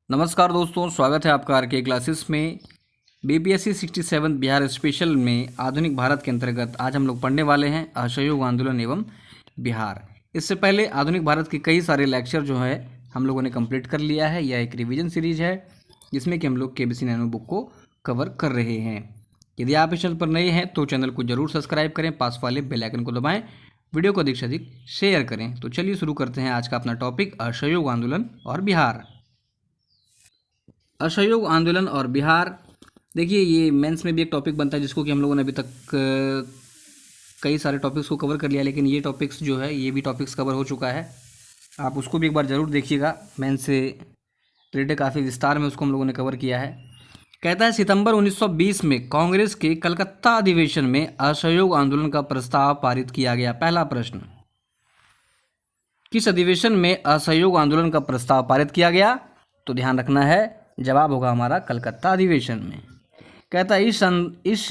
नमस्कार दोस्तों, स्वागत है आपका आरके क्लासेस में। बीपीएससी 67 बिहार स्पेशल में आधुनिक भारत के अंतर्गत आज हम लोग पढ़ने वाले हैं असहयोग आंदोलन एवं बिहार। इससे पहले आधुनिक भारत के कई सारे लेक्चर जो है हम लोगों ने कंप्लीट कर लिया है। यह एक रिवीजन सीरीज है जिसमें कि हम लोग केबीसी नैनो बुक को कवर कर रहे हैं। यदि आप इस चैनल पर नए हैं तो चैनल को जरूर सब्सक्राइब करें, पास वाले बेल आइकन को दबाएं, वीडियो को अधिक से अधिक शेयर करें। तो चलिए शुरू करते हैं आज का अपना टॉपिक, असहयोग आंदोलन और बिहार। असहयोग आंदोलन और बिहार, देखिए ये मेंस में भी एक टॉपिक बनता है जिसको कि हम लोगों ने अभी तक कई सारे टॉपिक्स को कवर कर लिया, लेकिन ये टॉपिक्स जो है ये भी टॉपिक्स कवर हो चुका है। आप उसको भी एक बार ज़रूर देखिएगा, मेंस से रिलेटेड काफ़ी विस्तार में उसको हम लोगों ने कवर किया है। कहता है सितंबर 1920 में कांग्रेस के कलकत्ता अधिवेशन में असहयोग आंदोलन का प्रस्ताव पारित किया गया। पहला प्रश्न, किस अधिवेशन में असहयोग आंदोलन का प्रस्ताव पारित किया गया? तो ध्यान रखना है, जवाब होगा हमारा कलकत्ता अधिवेशन में। कहता है इस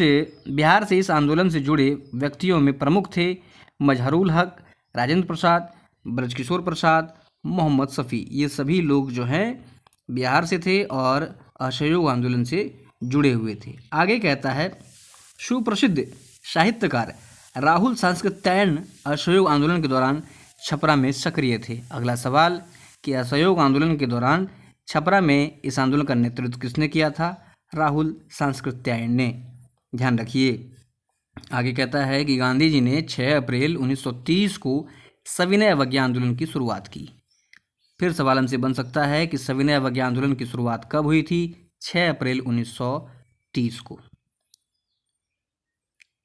बिहार से इस आंदोलन से जुड़े व्यक्तियों में प्रमुख थे मजहरुल हक, राजेंद्र प्रसाद, ब्रजकिशोर प्रसाद, मोहम्मद शफी। ये सभी लोग जो हैं बिहार से थे और असहयोग आंदोलन से जुड़े हुए थे। आगे कहता है सुप्रसिद्ध साहित्यकार राहुल सांकृत्यायन असहयोग आंदोलन के दौरान छपरा में सक्रिय थे। अगला सवाल कि असहयोग आंदोलन के दौरान छपरा में इस आंदोलन का नेतृत्व किसने किया था? राहुल सांकृत्यायन ने। ध्यान रखिए। आगे कहता है कि गांधी जी ने 6 अप्रैल 1930 को सविनय अवज्ञा आंदोलन की शुरुआत की। फिर सवाल हमसे बन सकता है कि सविनय अवज्ञा आंदोलन की शुरुआत कब हुई थी? 6 अप्रैल 1930 को।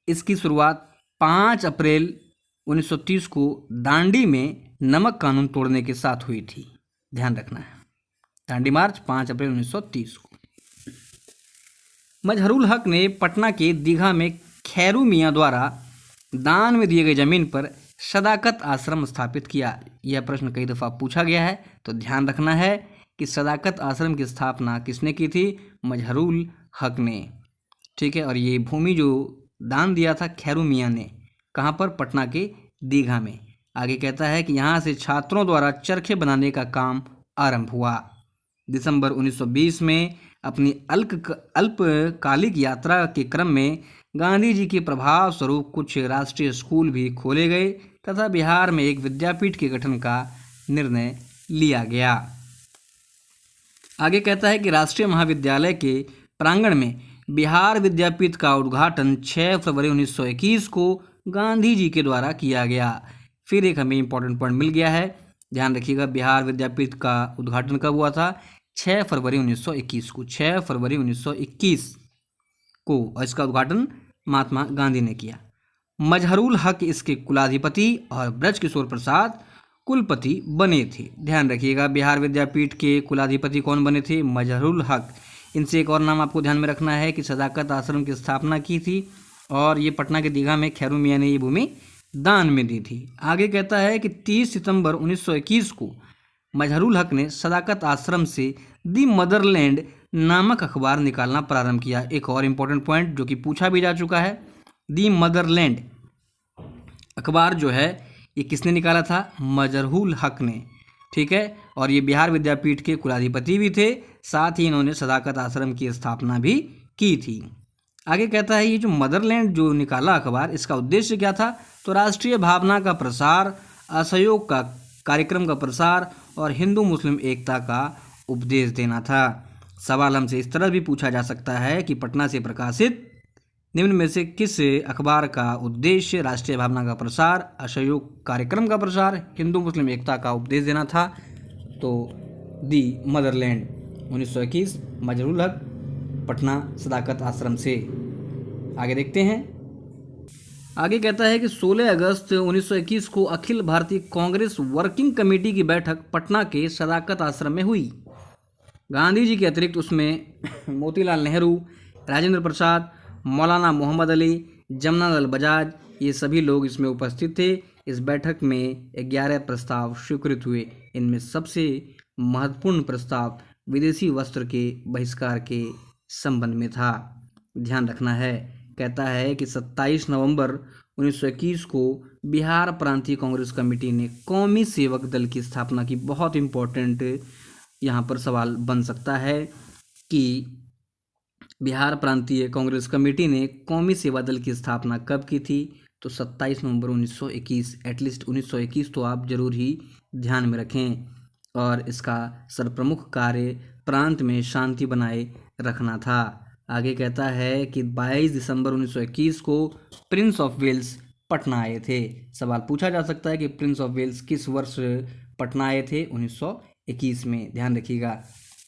इसकी शुरुआत 5 अप्रैल 1930 को दांडी में नमक कानून तोड़ने के साथ हुई थी। ध्यान रखना है, दांडी मार्च 5 अप्रैल 1930 को। मजहरुल हक ने पटना के दीघा में खैरू मियाँ द्वारा दान में दिए गए जमीन पर सदाकत आश्रम स्थापित किया। यह प्रश्न कई दफ़ा पूछा गया है, तो ध्यान रखना है कि सदाकत आश्रम की स्थापना किसने की थी? मजहरुल हक ने। ठीक है, और ये भूमि जो दान दिया था खैरू मियाँ ने, कहाँ पर? पटना के दीघा में। आगे कहता है कि यहाँ से छात्रों द्वारा चरखे बनाने का काम आरंभ हुआ। दिसंबर 1920 में अपनी अल्पकालिक यात्रा के क्रम में गांधी जी के प्रभाव स्वरूप कुछ राष्ट्रीय स्कूल भी खोले गए तथा बिहार में एक विद्यापीठ के गठन का निर्णय लिया गया। आगे कहता है कि राष्ट्रीय महाविद्यालय के प्रांगण में बिहार विद्यापीठ का उद्घाटन 6 फरवरी 1921 को गांधी जी के द्वारा किया गया। फिर एक हमें इंपॉर्टेंट पॉइंट मिल गया है, ध्यान रखिएगा। बिहार विद्यापीठ का उद्घाटन कब हुआ था? 6 फरवरी 1921 को। 6 फरवरी 1921 को इसका उद्घाटन महात्मा गांधी ने किया। मजहरुल हक इसके कुलाधिपति और ब्रजकिशोर प्रसाद कुलपति बने थे। ध्यान रखिएगा, बिहार विद्यापीठ के कुलाधिपति कौन बने थे? मजहरुल हक। इनसे एक और नाम आपको ध्यान में रखना है कि सदाकत आश्रम की स्थापना की थी और ये पटना के दीघा में खैरू मियाँ ने ये भूमि दान में दी थी। आगे कहता है कि 30 सितंबर 1921 को मजहरुल हक ने सदाकत आश्रम से दी मदरलैंड नामक अखबार निकालना प्रारंभ किया। एक और इम्पोर्टेंट पॉइंट जो कि पूछा भी जा चुका है, दी मदरलैंड अखबार जो है ये किसने निकाला था? मजहरुल हक ने। ठीक है, और ये बिहार विद्यापीठ के कुलाधिपति भी थे, साथ ही इन्होंने सदाकत आश्रम की स्थापना भी की थी। आगे कहता है ये जो मदरलैंड जो निकाला अखबार, इसका उद्देश्य क्या था? तो राष्ट्रीय भावना का प्रसार, असहयोग का कार्यक्रम का प्रसार और हिंदू मुस्लिम एकता का उपदेश देना था। सवाल हमसे इस तरह भी पूछा जा सकता है कि पटना से प्रकाशित निम्न में से किस अखबार का उद्देश्य राष्ट्रीय भावना का प्रसार, असहयोग कार्यक्रम का प्रसार, हिंदू मुस्लिम एकता का उपदेश देना था? तो दी मदरलैंड 1921, मजहरुल हक, पटना सदाकत आश्रम से। आगे देखते हैं। आगे कहता है कि 16 अगस्त 1921 को अखिल भारतीय कांग्रेस वर्किंग कमेटी की बैठक पटना के सदाकत आश्रम में हुई। गांधी जी के अतिरिक्त उसमें मोतीलाल नेहरू, राजेंद्र प्रसाद, मौलाना मोहम्मद अली, जमनालाल बजाज, ये सभी लोग इसमें उपस्थित थे। इस बैठक में 11 प्रस्ताव स्वीकृत हुए। इनमें सबसे महत्वपूर्ण प्रस्ताव विदेशी वस्त्र के बहिष्कार के संबंध में था। ध्यान रखना है। कहता है कि 27 नवंबर 1921 को बिहार प्रांतीय कांग्रेस कमेटी ने कौमी सेवक दल की स्थापना की। बहुत इंपॉर्टेंट यहाँ पर सवाल बन सकता है कि बिहार प्रांतीय कांग्रेस कमेटी ने कौमी सेवा दल की स्थापना कब की थी? तो 27 नवंबर 1921। एटलीस्ट 1921 तो आप जरूर ही ध्यान में रखें। और इसका सर्वप्रमुख कार्य प्रांत में शांति बनाए रखना था। आगे कहता है कि 22 दिसंबर 1921 को प्रिंस ऑफ वेल्स पटना आए थे। सवाल पूछा जा सकता है कि प्रिंस ऑफ वेल्स किस वर्ष पटना आए थे? 1921 में, ध्यान रखिएगा।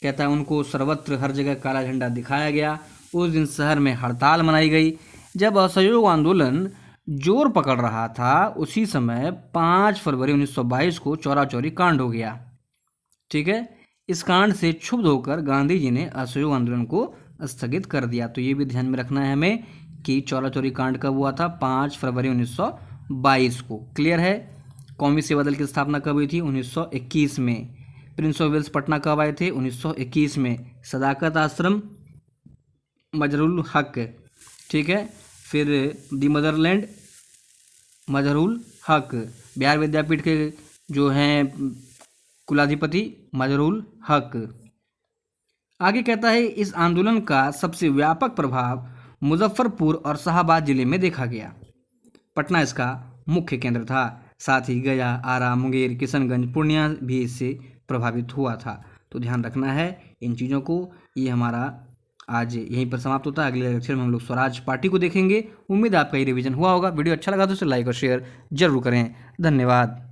कहता है उनको सर्वत्र हर जगह काला झंडा दिखाया गया। उस दिन शहर में हड़ताल मनाई गई। जब असहयोग आंदोलन जोर पकड़ रहा था उसी समय 5 फरवरी 1922 को चौरा चौरी कांड हो गया। ठीक है, इस कांड से क्षुब्ध होकर गांधी जी ने असहयोग आंदोलन को स्थगित कर दिया। तो ये भी ध्यान में रखना है हमें कि चौरा चौरी कांड कब हुआ था? 5 फरवरी 1922 को। क्लियर है। कौमी सेवा दल की स्थापना कब हुई थी? 1921 में। प्रिंस ऑफ वेल्स पटना कब आए थे? 1921 में। सदाकत आश्रम, मजरुल हक, ठीक है। फिर दी मदरलैंड, मजरुल हक। बिहार विद्यापीठ के जो हैं कुलाधिपति मजरुल हक। आगे कहता है इस आंदोलन का सबसे व्यापक प्रभाव मुजफ्फरपुर और शाहाबाद जिले में देखा गया। पटना इसका मुख्य केंद्र था। साथ ही गया, आरा, मुंगेर, किशनगंज, पूर्णिया भी इससे प्रभावित हुआ था। तो ध्यान रखना है इन चीज़ों को। ये हमारा आज यहीं पर समाप्त होता है। अगले लेक्चर में हम लोग स्वराज पार्टी को देखेंगे। उम्मीद है आपका ये रिवीजन हुआ होगा। वीडियो अच्छा लगा तो इसे लाइक और शेयर जरूर करें। धन्यवाद।